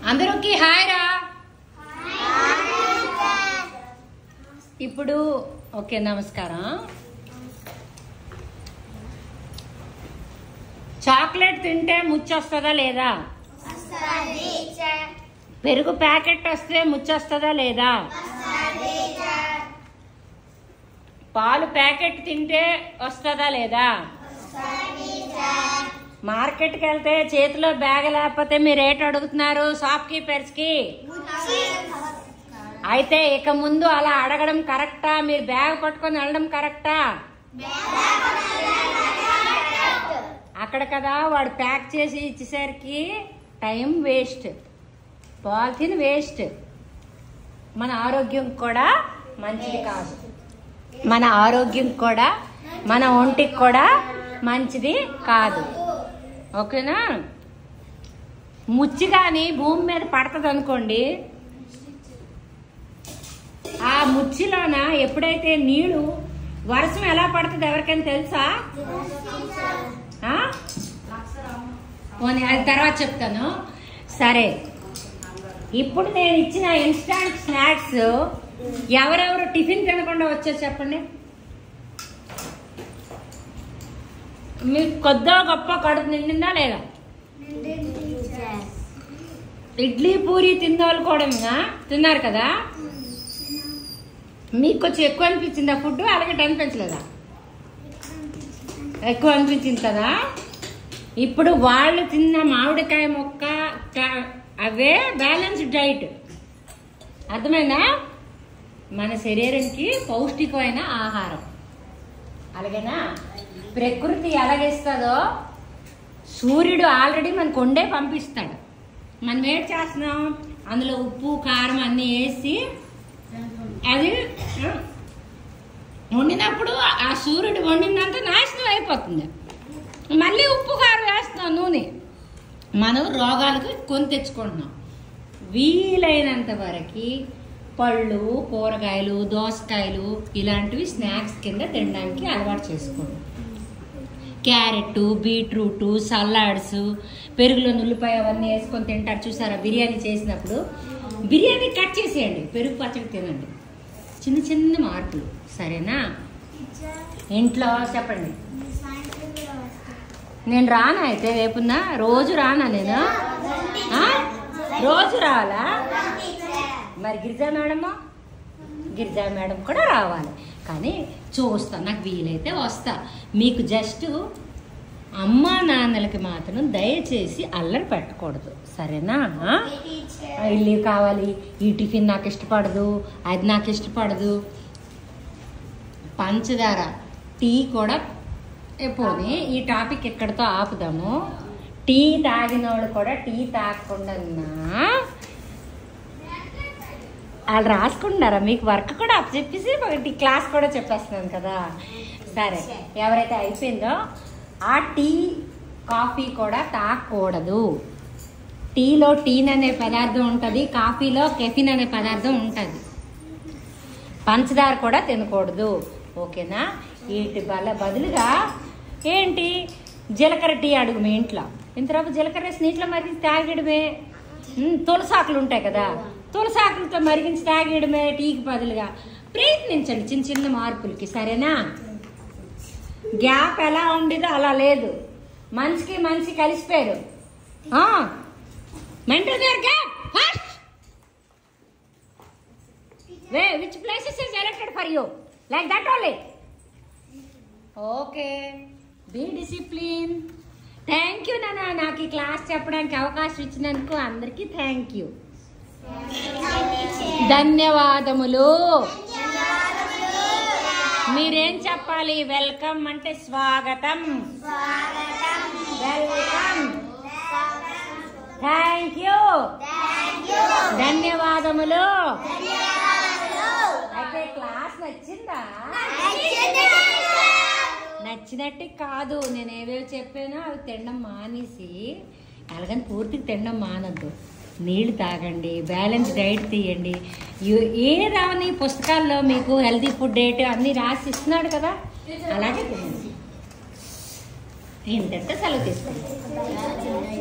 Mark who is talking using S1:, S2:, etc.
S1: అందరికి హాయ్ రా. ఇప్పుడు ఓకే, నమస్కారం. చాక్లెట్ తింటే ముచ్చొస్తుందా లేదా? పెరుగు ప్యాకెట్ వస్తే ముచ్చొస్తుందా లేదా? పాలు ప్యాకెట్ తింటే వస్తుందా లేదా? మార్కెట్కి వెళ్తే చేతిలో బ్యాగ్ లేకపోతే మీరు రేట్ అడుగుతున్నారు షాప్ కీపర్స్ కి. అయితే ఇక ముందు అలా అడగడం కరెక్టా? మీరు బ్యాగ్ పట్టుకొని వెళ్ళడం కరెక్టా? అక్కడ కదా వాడు ప్యాక్ చేసి ఇచ్చేసరికి టైం వేస్ట్, పాలిథిన్ వేస్ట్, మన ఆరోగ్యం కూడా మంచిది కాదు. మన ఆరోగ్యం కూడా మన ఒంటికి కూడా మంచిది కాదు. ఓకేనా? ముచ్చి కానీ భూమి మీద పడుతుంది అనుకోండి, ఆ ముచ్చిలోన ఎప్పుడైతే నీళ్లు వర్షం ఎలా పడుతుంది ఎవరికైనా తెలుసా? అది తర్వాత చెప్తాను. సరే, ఇప్పుడు నేను ఇచ్చిన ఇన్స్టాంట్ స్నాక్స్ ఎవరెవరు టిఫిన్ తినకుండా వచ్చారు చెప్పండి. మీకు కొద్దో గొప్ప కడుపు నిండిందా లేదా? ఇడ్లీ పూరి తిన్నోళ్ళు కూడా తిన్నారు కదా. మీకు కొంచెం ఎక్కువ అనిపించిందా ఫుడ్? అలాగే అనిపించలేదా? ఎక్కువ అనిపించింది కదా. ఇప్పుడు వాళ్ళు తిన్న మామిడికాయ మొక్క అవే బ్యాలెన్స్డ్ డైట్. అర్థమైందా? మన శరీరానికి పౌష్టికమైన ఆహారం. అలాగేనా? ప్రకృతి ఎలాగేస్తుందో సూర్యుడు ఆల్రెడీ మనకు వండే పంపిస్తాడు. మనం ఏం చేస్తున్నాం? అందులో ఉప్పు కారం అన్నీ వేసి అది వండినప్పుడు ఆ సూర్యుడు వండిందంతా నాశనం అయిపోతుంది. మళ్ళీ ఉప్పు కారం వేస్తున్నాం, నూనె. మనం రోగాలకు కొని తెచ్చుకుంటున్నాం. వీలైనంత వరకు పళ్ళు, కూరగాయలు, దోసకాయలు ఇలాంటివి స్నాక్స్ కింద తినడానికి అలవాటు చేసుకోండి. క్యారెట్, బీట్రూట్, సలాడ్స్, పెరుగులో ఉల్లిపాయ అవన్నీ వేసుకొని తింటారు చూసారా? బిర్యానీ చేసినప్పుడు బిర్యానీ కట్ చేసేయండి, పెరుగు పచ్చడి తినండి. చిన్న చిన్న మార్పులు, సరేనా? ఇంట్లో చెప్పండి. నేను రానా? అయితే రేపున్నా రోజు రానా? నేను రోజు రావాలా? మరి గిరిజా మేడం కూడా రావాలి. కానీ చూస్తా, నాకు వీలైతే వస్తా. మీకు జస్ట్ అమ్మా నాన్నలకి మాత్రం దయచేసి అల్లరి పెట్టకూడదు, సరేనా? ఇల్లు కావాలి, ఈ టిఫిన్ నాకు ఇష్టపడదు, అది నాకు ఇష్టపడదు. పంచదార టీ కూడా పోనీ, ఈ టాపిక్ ఎక్కడితో ఆపుదాము. టీ తాగినోళ్ళు కూడా టీ తాగకుండా వాళ్ళు రాసుకుంటున్నారా? మీకు వర్క్ కూడా చెప్పేసి ఒకటి క్లాస్ కూడా చెప్పేస్తున్నాను కదా. సరే, ఎవరైతే అయిపోయిందో ఆ టీ కాఫీ కూడా తాగకూడదు. టీలో టీన్ అనే పదార్థం ఉంటుంది, కాఫీలో కెఫిన్ అనే పదార్థం ఉంటుంది. పంచదార కూడా తినకూడదు, ఓకేనా? వీటి బదులుగా ఏంటి, జీలకర్ర టీ అడుగు మీ ఇంట్లో. ఇంతవరకు జీలకర్ర వేసి నీటిలో మరిగించి తాగడమే. తులసాకులు ఉంటాయి కదా, తులసాకులతో మరిగించి తాగడమే టీకి బదులుగా. ప్రయత్నించండి చిన్న చిన్న మార్పులకి, సరేనా? గ్యాప్ ఎలా ఉండేదో అలా లేదు, మనిషికి మనిషి కలిసిపోయారు. Maintain your gap first. Which places is elected for you, like that only. Okay, be discipline. Thank you నాన్న, నాకు ఈ క్లాస్ చెప్పడానికి అవకాశం ఇచ్చినందుకు అందరికీ థ్యాంక్ యూ, ధన్యవాదములు. మీరేం చెప్పాలి? వెల్కమ్ అంటే స్వాగతం, వెల్కమ్, థ్యాంక్ యూ, ధన్యవాదములు. అయితే క్లాస్ నచ్చిందా? నచ్చినట్టే కాదు, నేను ఏవేవి చెప్పానో అవి తినడం మానేసి, అలాగని పూర్తిగా తినడం మానద్దు. నీళ్లు తాగండి, బ్యాలెన్స్ డైట్ తీయండి. ఏదాని పుస్తకాల్లో మీకు హెల్తీ ఫుడ్ డైట్ అన్నీ రాసి ఇస్తున్నాడు కదా, అలాగే తినండి. ఏంటంటే సెలవు తీసుకోండి.